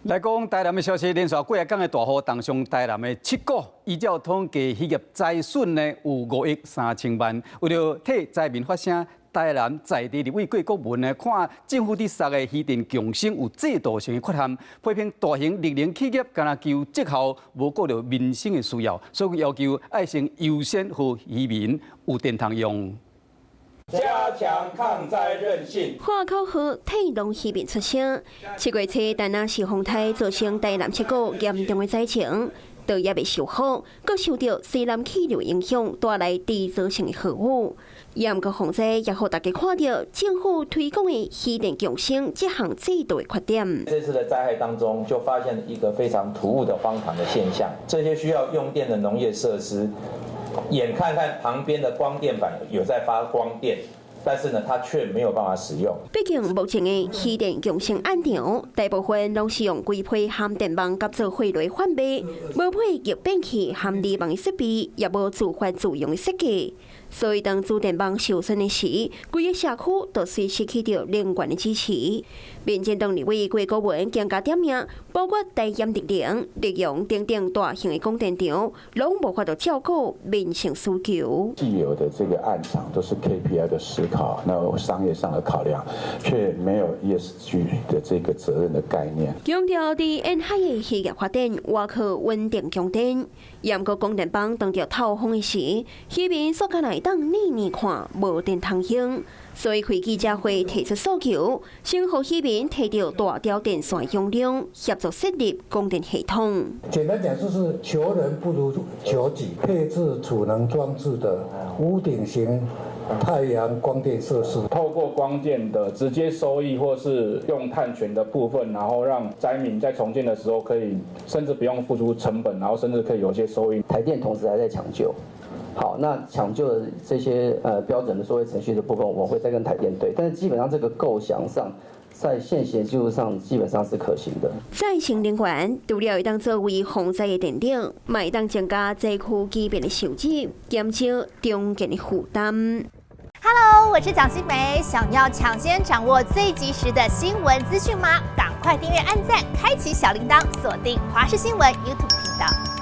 来讲台南的消息，连续几日港的大雨，当上台南的7股依照统计，渔业灾损呢有5亿3千万。为了替灾民发声，台南在地立委郭国文呢，看政府伫杀的渔电共生有制度性的缺陷，批评大型力量企业干那求绩效，无顾到民生的需要，所以要求爱先优先和渔民有电通用。 加强抗灾韧性。花口河体农渔民出声，7月初台南市风台造成台南7股严重的灾情，稻也未收好，阁受到西南气流影响，带来地造性的豪雨。严格防灾也互大家看到政府推广的渔电共生这项制度的缺点。这次的灾害当中，就发现了一个非常突兀的荒唐的现象：这些需要用电的农业设施。 眼看看旁边的光电板有在发光电，但是呢，它却没有办法使用。毕竟目前的渔电共生案场，大部分拢是用规批含电网夹做汇类贩卖，无配逆变器含离网的设备，也无自发自用的设计。 所以，当主电网受损的时，规个社区都随失去到能源的支持。民进党立委郭国文更加点名，包括台盐力量、利用等等大型的供电厂，拢无法度照顾民生需求。既有的这个案场都是 KPI 的思考，那商业上的考量，却没有 ESG 的这个责任的概念。强调伫沿海的渔业发展，外靠稳定供电。严格供电网当着透风的时，渔民所干来当年看无电通用，所以开记者会提出诉求，先互渔民提到大条电线容量，协助设立供电系统。简单讲就是求人不如求己，配置储能装置的屋顶型 太阳光电设施，透过光电的直接收益，或是用碳权的部分，然后让灾民在重建的时候可以，甚至不用付出成本，然后甚至可以有一些收益。台电同时还在抢救，好，那抢救的这些标准的作业程序的部分，我们会再跟台电对，但是基本上这个构想上。 在现行技术上基本上是可行的。再生能源除了会当作为防灾的电力，嘛会当增加灾区基本的收入，减少中间的负担。Hello， 我是蒋欣梅，想要抢先掌握最及时的新闻资讯吗？赶快订阅、按赞、开启小铃铛，锁定华视新闻 YouTube 频道。